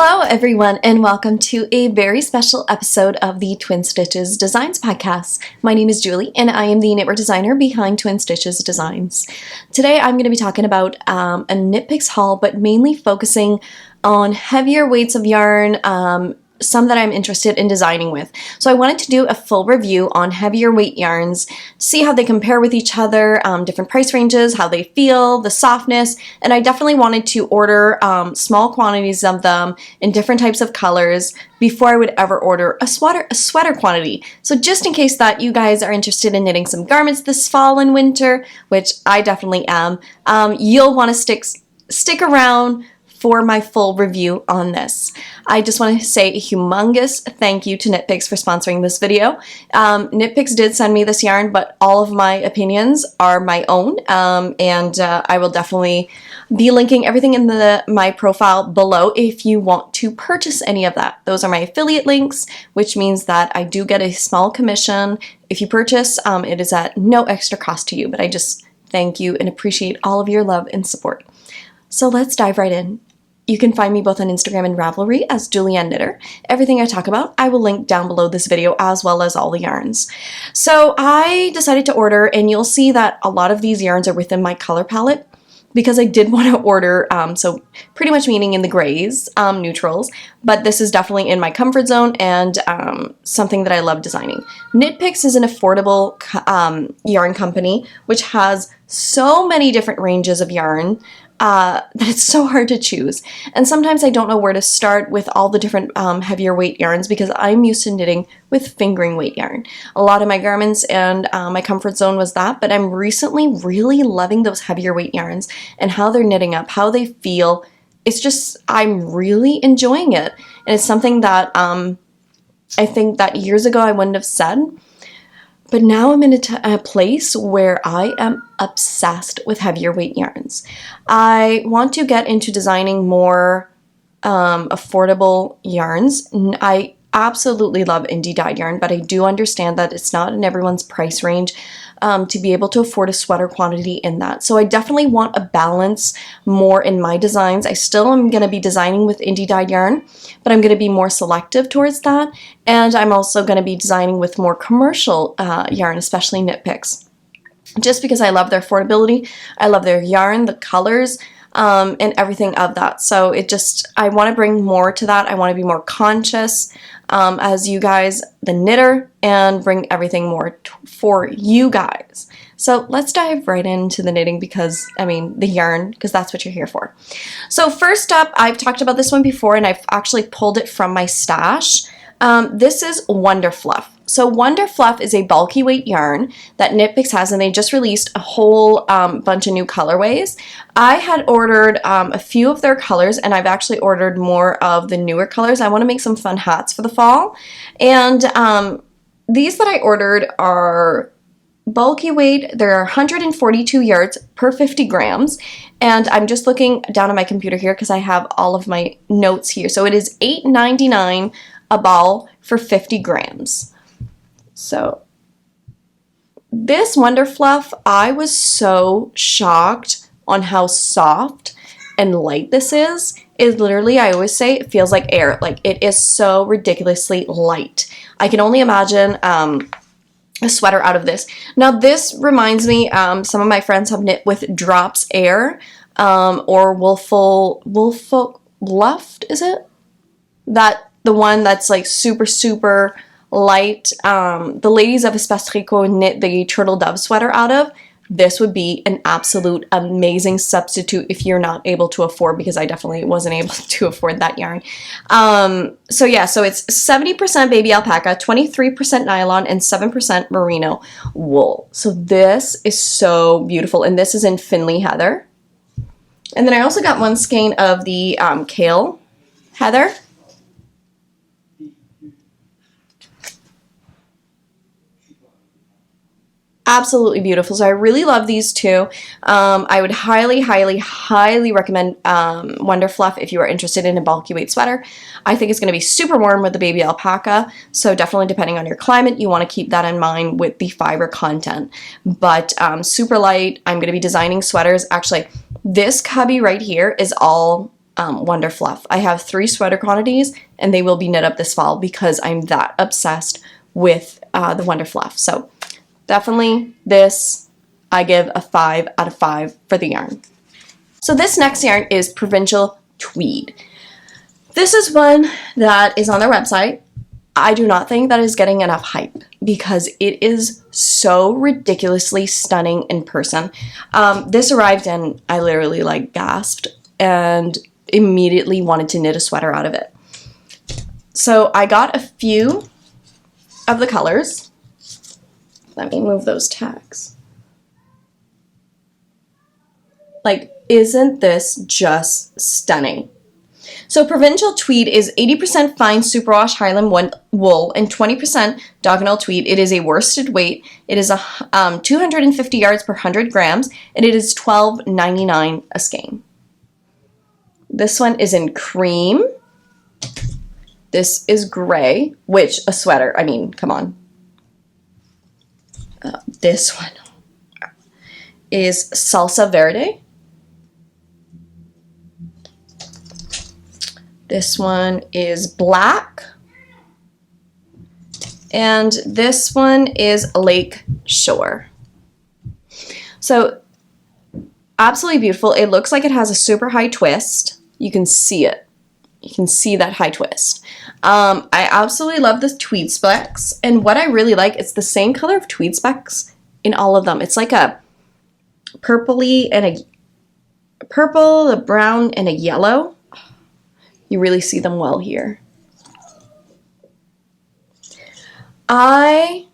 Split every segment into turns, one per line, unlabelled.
Hello everyone and welcome to a very special episode of the Twin Stitches Designs podcast. My name is Julie and I am the knitwear designer behind Twin Stitches Designs. Today I'm going to be talking about a knit picks haul, but mainly focusing on heavier weights of yarn, some that I'm interested in designing with. So I wanted to do a full review on heavier weight yarns, see how they compare with each other, different price ranges, how they feel, the softness, and I definitely wanted to order small quantities of them in different types of colors before I would ever order a sweater quantity. So just in case that you guys are interested in knitting some garments this fall and winter, which I definitely am, you'll want to stick around for my full review on this. I just want to say a humongous thank you to Knit Picks for sponsoring this video. Knit Picks did send me this yarn, but all of my opinions are my own, and I will definitely be linking everything in my profile below if you want to purchase any of that. Those are my affiliate links, which means that I do get a small commission. If you purchase, it is at no extra cost to you, but I just thank you and appreciate all of your love and support. So let's dive right in. You can find me both on Instagram and Ravelry as Julienne Knitter. Everything I talk about, I will link down below this video as well as all the yarns. So I decided to order, and you'll see that a lot of these yarns are within my color palette because I did want to order, so pretty much meaning in the grays, neutrals, but this is definitely in my comfort zone and something that I love designing. Knit Picks is an affordable yarn company which has so many different ranges of yarn that it's so hard to choose. And sometimes I don't know where to start with all the different heavier weight yarns because I'm used to knitting with fingering weight yarn. A lot of my garments and my comfort zone was that, but I'm recently really loving those heavier weight yarns and how they're knitting up, how they feel. It's just, I'm really enjoying it. And it's something that I think that years ago I wouldn't have said. But now I'm in a place where I am obsessed with heavier weight yarns. I want to get into designing more affordable yarns. I absolutely love indie dyed yarn, but I do understand that it's not in everyone's price range to be able to afford a sweater quantity in that. So I definitely want a balance more in my designs. I still am going to be designing with indie dyed yarn, but I'm going to be more selective towards that. And I'm also going to be designing with more commercial yarn, especially Knit Picks. Just because I love their affordability, I love their yarn, the colors, and everything of that. So I want to bring more to that. I want to be more conscious as you guys, the knitter, and bring everything more for you guys. So let's dive right into the knitting the yarn, because that's what you're here for. So first up, I've talked about this one before and I've actually pulled it from my stash. This is Wonderfluff. So Wonderfluff is a bulky weight yarn that Knit Picks has, and they just released a whole bunch of new colorways. I had ordered a few of their colors, and I've actually ordered more of the newer colors. I want to make some fun hats for the fall. And these that I ordered are bulky weight. They're 142 yards per 50 grams. And I'm just looking down at my computer here because I have all of my notes here. So it is $8.99 a ball for 50 grams. So this Wonderfluff, I was so shocked on how soft and light this is. It literally, I always say, it feels like air. Like, it is so ridiculously light. I can only imagine a sweater out of this. Now this reminds me, some of my friends have knit with Drops Air or Wonderfluff, is it? The one that's like super light. The ladies of Espace Tricot knit the Turtle Dove sweater out of. This would be an absolute amazing substitute if you're not able to afford, because I definitely wasn't able to afford that yarn. So it's 70% baby alpaca, 23% nylon, and 7% merino wool. So this is so beautiful, and this is in Finley Heather. And then I also got one skein of the Kale Heather. Absolutely beautiful. So I really love these two. I would highly recommend Wonderfluff if you are interested in a bulky weight sweater. I think it's going to be super warm with the baby alpaca, so definitely depending on your climate, you want to keep that in mind with the fiber content. But super light. I'm going to be designing sweaters. Actually, this cubby right here is all Wonderfluff. I have 3 sweater quantities, and they will be knit up this fall because I'm that obsessed with the Wonderfluff. So definitely this, I give a 5 out of 5 for the yarn. So this next yarn is Provincial Tweed. This is one that is on their website. I do not think that is getting enough hype because it is so ridiculously stunning in person. This arrived and I literally like gasped and immediately wanted to knit a sweater out of it. So I got a few of the colors. Let me move those tags. Like, isn't this just stunning? So Provincial Tweed is 80% fine superwash Highland wool and 20% diagonal tweed. It is a worsted weight. It is 250 yards per 100 grams, and it is $12.99 a skein. This one is in cream. This is gray, which a sweater, I mean, come on. This one is salsa verde. This one is black. And this one is Lake Shore. So absolutely beautiful. It looks like it has a super high twist. You can see it. You can see that high twist. I absolutely love the tweed specks. And what I really like, it's the same color of tweed specks in all of them. It's like a purpley and a purple, a brown, and a yellow. You really see them well here. I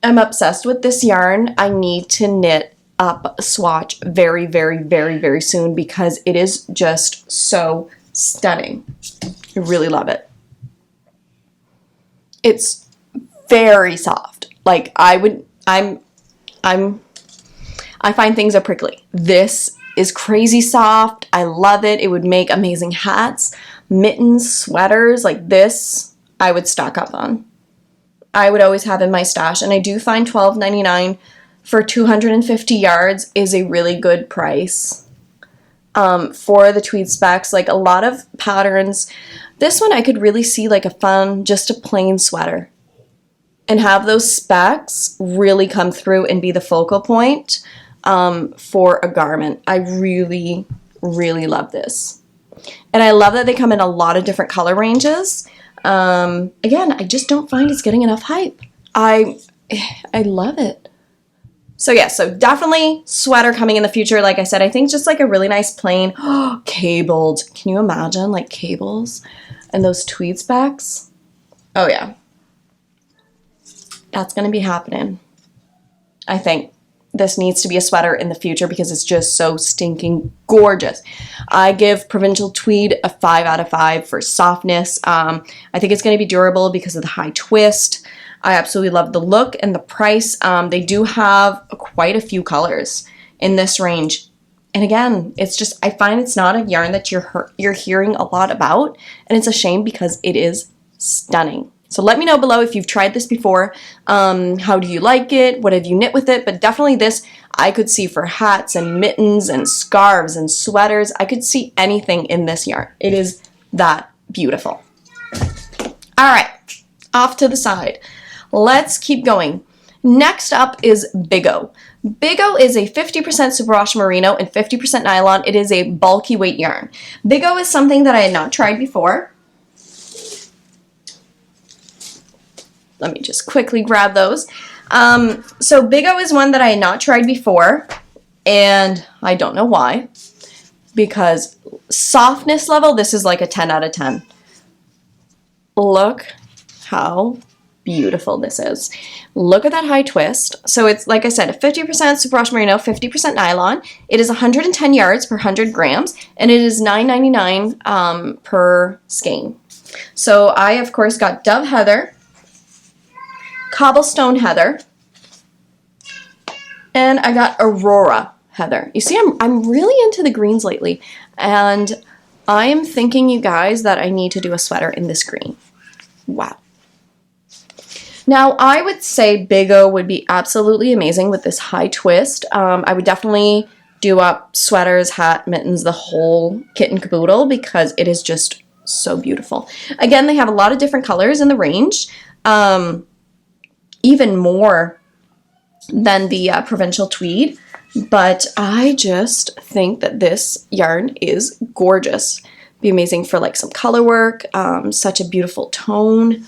am obsessed with this yarn. I need to knit up a swatch very, very, very, very soon because it is just so stunning. I really love it. It's very soft. Like I find things are prickly. This is crazy soft. I love it. It would make amazing hats, mittens, sweaters. Like this, I would stock up on. I would always have in my stash. And I do find $12.99 for 250 yards is a really good price for the tweed specs. Like a lot of patterns. This one I could really see like a fun, just a plain sweater. And have those specs really come through and be the focal point for a garment. I really, really love this. And I love that they come in a lot of different color ranges. Again, I just don't find it's getting enough hype. I love it. So yeah, so definitely sweater coming in the future. Like I said, I think just like a really nice plain, cabled. Can you imagine like cables and those tweed specs? Oh yeah. That's going to be happening. I think this needs to be a sweater in the future because it's just so stinking gorgeous. I give Provincial Tweed a 5 out of 5 for softness. I think it's going to be durable because of the high twist. I absolutely love the look and the price. They do have quite a few colors in this range. And again, it's just, I find it's not a yarn that you're hearing a lot about. And it's a shame because it is stunning. So let me know below if you've tried this before. How do you like it? What have you knit with it? But definitely this I could see for hats and mittens and scarves and sweaters. I could see anything in this yarn. It is that beautiful. All right, off to the side. Let's keep going. Next up is Biggo. Biggo is a 50% superwash merino and 50% nylon. It is a bulky weight yarn. Biggo is something that I had not tried before. Let me just quickly grab those. So Biggo is one that I had not tried before, and I don't know why, because softness level, this is like a 10 out of 10. Look how beautiful this is. Look at that high twist. So it's, like I said, a 50% superwash merino, 50% nylon. It is 110 yards per 100 grams, and it is $9.99 per skein. So I, of course, got Dove Heather, Cobblestone Heather, and I got Aurora Heather. You see, I'm really into the greens lately, and I am thinking, you guys, that I need to do a sweater in this green. Wow. Now, I would say Biggo would be absolutely amazing with this high twist. I would definitely do up sweaters, hat, mittens, the whole kit and caboodle, because it is just so beautiful. Again, they have a lot of different colors in the range, even more than the Provincial Tweed, but I just think that this yarn is gorgeous. Be amazing for like some color work, such a beautiful tone.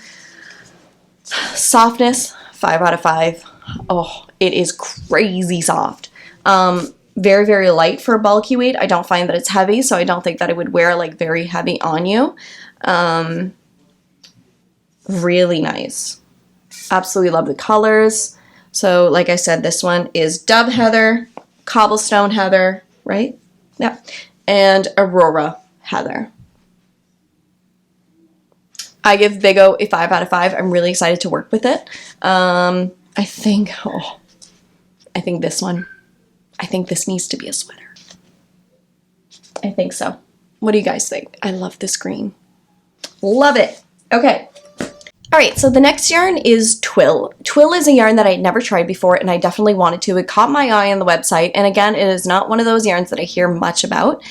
Softness, 5 out of 5. Oh, it is crazy soft. Very, very light for a bulky weight. I don't find that it's heavy, so I don't think that it would wear like very heavy on you. Really nice. Absolutely love the colors. So like I said, this one is Dove Heather, Cobblestone Heather, right? Yeah. And Aurora Heather. I give Biggo a 5 out of 5. I'm really excited to work with it. I think this one. I think this needs to be a sweater. I think so. What do you guys think? I love this green. Love it. Okay. All right, so the next yarn is Twill. Twill is a yarn that I'd never tried before, and I definitely wanted to. It caught my eye on the website, and again, it is not one of those yarns that I hear much about.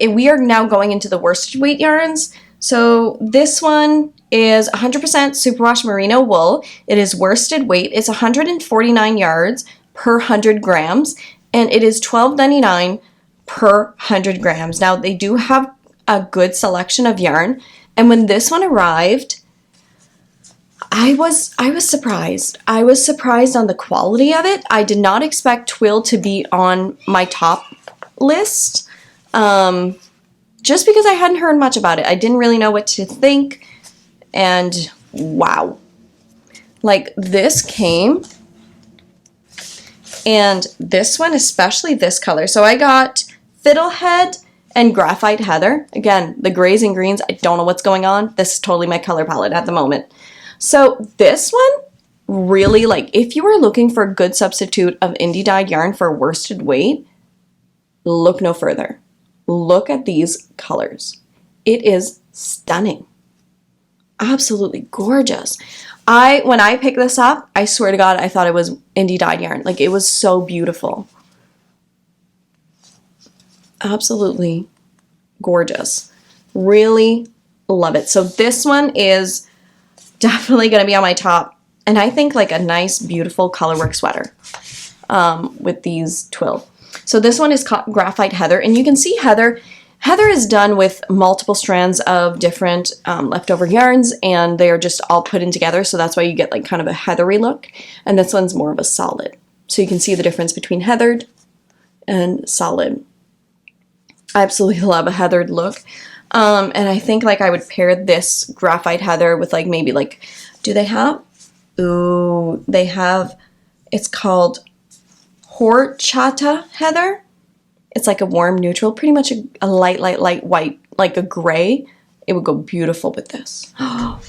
We are now going into the worsted weight yarns. So this one is 100% superwash merino wool. It is worsted weight. It's 149 yards per 100 grams, and it is $12.99 per 100 grams. Now, they do have a good selection of yarn, and when this one arrived, I was surprised. I was surprised on the quality of it. I did not expect Twill to be on my top list, just because I hadn't heard much about it. I didn't really know what to think, and wow. Like, this came, and this one, especially this color. So I got Fiddlehead and Graphite Heather. Again, the grays and greens, I don't know what's going on. This is totally my color palette at the moment. So this one, really, like, if you are looking for a good substitute of indie dyed yarn for worsted weight, look no further. Look at these colors. It is stunning. Absolutely gorgeous. When I picked this up, I swear to God, I thought it was indie dyed yarn. Like, it was so beautiful. Absolutely gorgeous. Really love it. So this one is definitely going to be on my top, and I think like a nice, beautiful colorwork sweater with these Twill. So this one is called Graphite Heather, and you can see Heather is done with multiple strands of different leftover yarns, and they are just all put in together, so that's why you get like kind of a heathery look, and this one's more of a solid. So you can see the difference between heathered and solid. I absolutely love a heathered look. And I think like I would pair this Graphite Heather with like maybe like, do they have? Ooh, they have, it's called Horchata Heather. It's like a warm neutral, pretty much a light white, like a gray. It would go beautiful with this.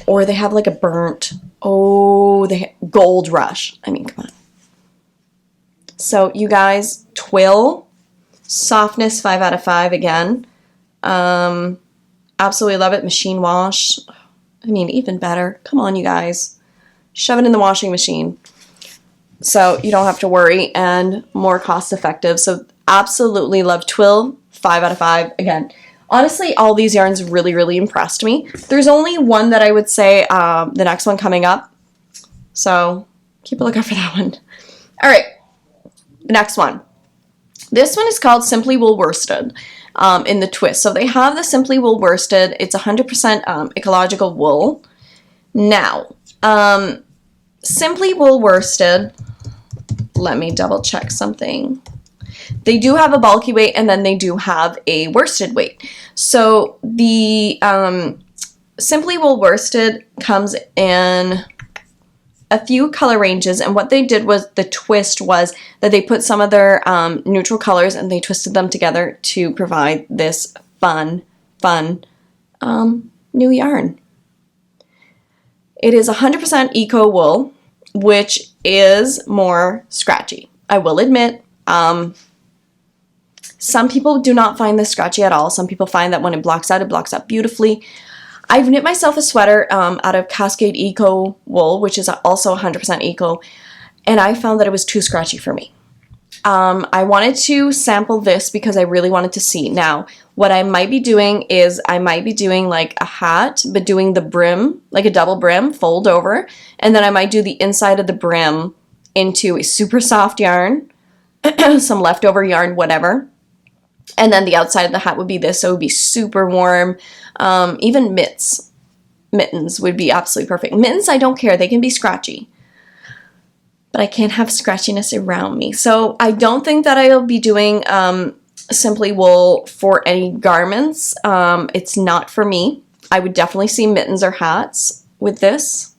Or they have like a burnt, Gold Rush. I mean, come on. So you guys, Twill, softness, 5 out of 5 again. Absolutely love it. Machine wash. I mean, even better. Come on, you guys. Shove it in the washing machine. So you don't have to worry, and more cost effective. So absolutely love Twill. 5 out of 5. Again, honestly, all these yarns really, really impressed me. There's only one that I would say the next one coming up. So keep a lookout for that one. All right. The next one. This one is called Simply Wool Worsted. In the twist. So they have the Simply Wool Worsted. It's 100% ecological wool. Now, Simply Wool Worsted, let me double check something. They do have a bulky weight, and then they do have a worsted weight. So the Simply Wool Worsted comes in a few color ranges, and what they did was, the twist was that they put some of their neutral colors and they twisted them together to provide this fun new yarn. It is 100% eco wool, which is more scratchy. I will admit, some people do not find this scratchy at all. Some people find that when it blocks out beautifully. I've knit myself a sweater out of Cascade Eco wool, which is also 100% eco, and I found that it was too scratchy for me. I wanted to sample this because I really wanted to see. Now, what I might be doing is I might be doing like a hat, but doing the brim, like a double brim, fold over, and then I might do the inside of the brim into a super soft yarn, some leftover yarn, whatever. And then the outside of the hat would be this, so it would be super warm. Even mittens would be absolutely perfect. Mittens, I don't care. They can be scratchy. But I can't have scratchiness around me. So I don't think that I'll be doing simply wool for any garments. It's not for me. I would definitely see mittens or hats with this.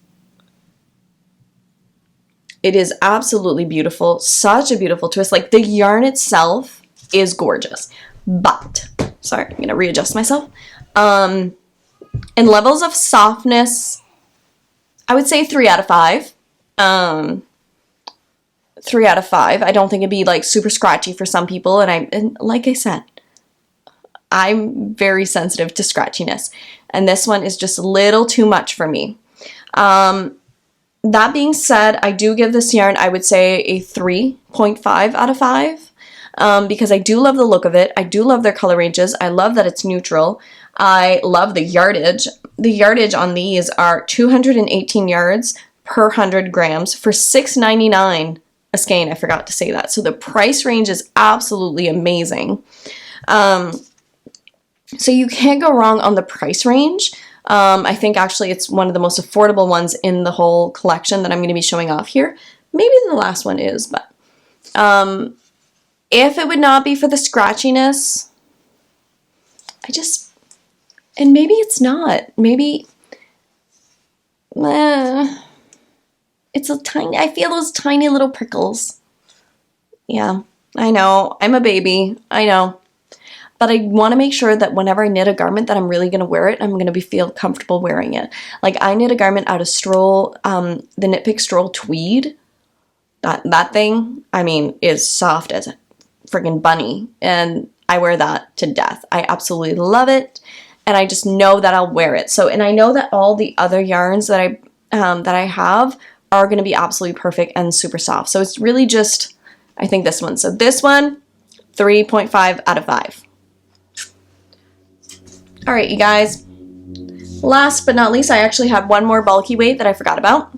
It is absolutely beautiful. Such a beautiful twist. Like, the yarn itself is gorgeous. But, sorry, I'm going to readjust myself. In levels of softness, I would say 3 out of 5. 3 out of 5. I don't think it'd be like super scratchy for some people. And like I said, I'm very sensitive to scratchiness. And this one is just a little too much for me. That being said, I do give this yarn, I would say, a 3.5 out of 5. Because I do love the look of it. I do love their color ranges. I love that it's neutral. I love the yardage. The yardage on these are 218 yards per 100 grams for $6.99 a skein. I forgot to say that. So the price range is absolutely amazing. So you can't go wrong on the price range. I think actually it's one of the most affordable ones in the whole collection that I'm going to be showing off here. Maybe the last one is, but if it would not be for the scratchiness, and maybe it's not. Maybe it's a tiny, I feel those tiny little prickles. Yeah, I know. I'm a baby. I know. But I want to make sure that whenever I knit a garment that I'm really going to wear it, I'm going to feel comfortable wearing it. Like, I knit a garment out of Stroll, the Knit Pick Stroll Tweed. That thing, I mean, is soft as a friggin' bunny. And I wear that to death. I absolutely love it. And I just know that I'll wear it. So, and I know that all the other yarns that I have are going to be absolutely perfect and super soft. So it's really just, I think this one. So this one, 3.5 out of 5. All right, you guys. Last but not least, I actually have one more bulky weight that I forgot about.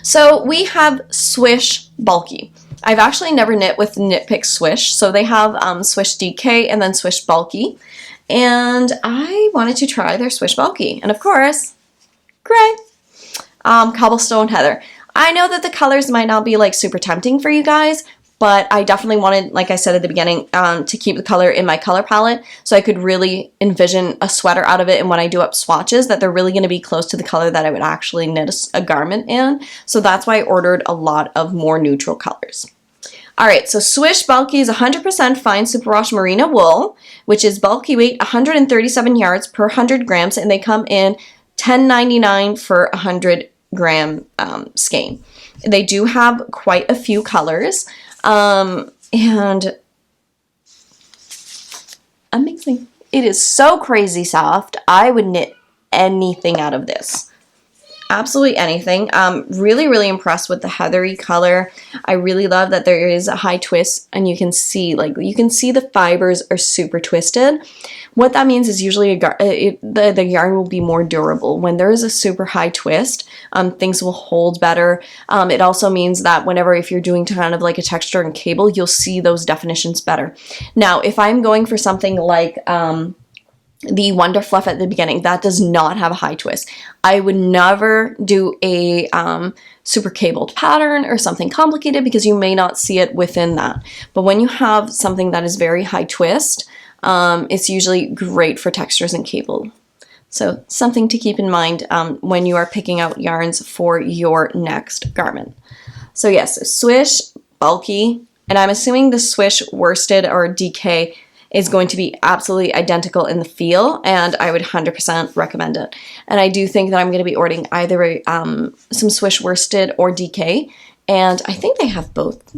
So we have Swish Bulky. I've actually never knit with Knit Pick Swish. So they have Swish DK and then Swish Bulky. And I wanted to try their Swish Bulky. And of course, gray. Cobblestone Heather. I know that the colors might not be like super tempting for you guys, but I definitely wanted, like I said at the beginning, to keep the color in my color palette so I could really envision a sweater out of it, and when I do up swatches that they're really going to be close to the color that I would actually knit a garment in. So that's why I ordered a lot of more neutral colors. Alright, so Swish Bulky is 100% fine superwash merino wool, which is bulky weight 137 yards per 100 grams, and they come in $10.99 for 100 gram skein. They do have quite a few colors, and amazing. It is so crazy soft. I would knit anything out of this. Absolutely anything. Really, really impressed with the heathery color. I really love that there is a high twist, and you can see the fibers are super twisted. What that means is usually the yarn will be more durable. When there is a super high twist, things will hold better. It also means that if you're doing kind of like a texture and cable, you'll see those definitions better. Now, if I'm going for something like the Wonderfluff at the beginning, that does not have a high twist. I would never do a super cabled pattern or something complicated because you may not see it within that. But when you have something that is very high twist, it's usually great for textures and cable. So something to keep in mind when you are picking out yarns for your next garment. So yes, Swish Bulky, and I'm assuming the Swish Worsted or DK is going to be absolutely identical in the feel, and I would 100% recommend it. And I do think that I'm going to be ordering either some Swish Worsted or DK, and I think they have both.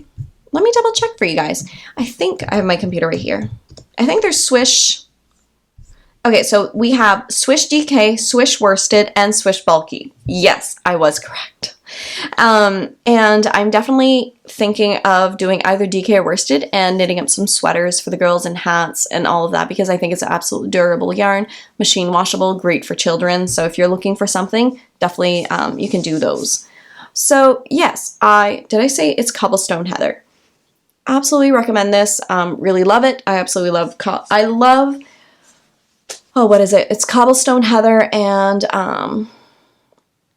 Let me double check for you guys. I think I have my computer right here. I think there's Swish. Okay, so we have Swish DK, Swish Worsted, and Swish Bulky. Yes, I was correct. And I'm definitely thinking of doing either DK or worsted and knitting up some sweaters for the girls and hats and all of that, because I think it's an absolutely durable yarn, machine washable, great for children. So if you're looking for something, definitely you can do those. So yes, did I say it's Cobblestone Heather? Absolutely recommend this. Really love it. I absolutely love, oh, what is it? It's Cobblestone Heather and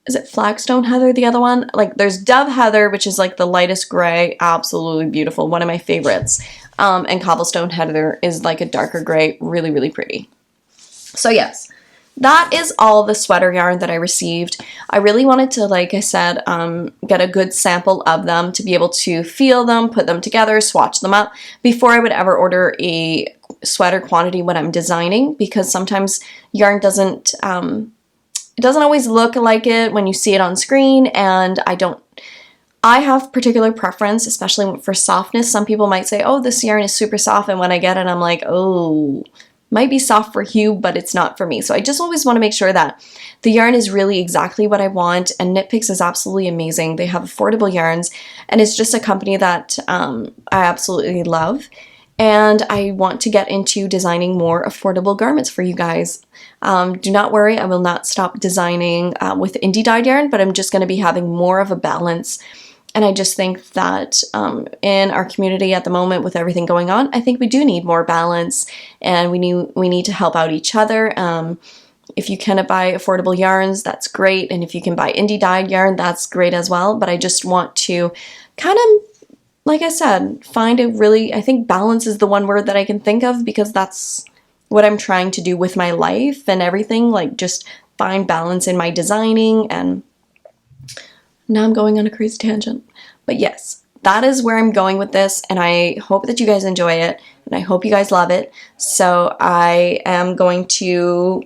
is it Flagstone Heather, the other one? Like, there's Dove Heather, which is like the lightest gray, absolutely beautiful, one of my favorites. And Cobblestone Heather is like a darker gray, really, really pretty. So yes, that is all the sweater yarn that I received. I really wanted to, like I said, get a good sample of them to be able to feel them, put them together, swatch them up before I would ever order a sweater quantity when I'm designing, because sometimes yarn doesn't, it doesn't always look like it when you see it on screen, and I have particular preference, especially for softness. Some people might say, oh, this yarn is super soft, and when I get it, I'm like, oh, might be soft for you, but it's not for me. So I just always want to make sure that the yarn is really exactly what I want, and Knit Picks is absolutely amazing. They have affordable yarns, and it's just a company that I absolutely love. And I want to get into designing more affordable garments for you guys. Do not worry, I will not stop designing with indie dyed yarn, but I'm just going to be having more of a balance. And I just think that in our community at the moment, with everything going on, I think we do need more balance, and we need to help out each other. If you can buy affordable yarns, that's great, and if you can buy indie dyed yarn, that's great as well. But I just want to kind of, like I said, find a really, I think balance is the one word that I can think of, because that's what I'm trying to do with my life and everything, like just find balance in my designing. And now I'm going on a crazy tangent. But yes, that is where I'm going with this, and I hope that you guys enjoy it, and I hope you guys love it. So I am going to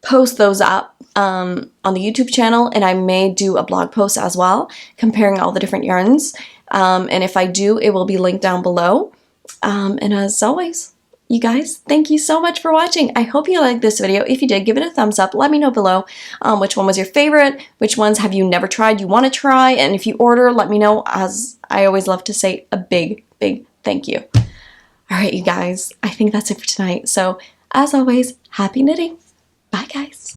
post those up on the YouTube channel, and I may do a blog post as well, comparing all the different yarns. And if I do, it will be linked down below. And as always, you guys, thank you so much for watching. I hope you liked this video. If you did, give it a thumbs up. Let me know below which one was your favorite, which ones have you never tried you want to try, and if you order, let me know. As I always love to say, a big, big thank you. All right, you guys, I think that's it for tonight. So as always, happy knitting. Bye, guys.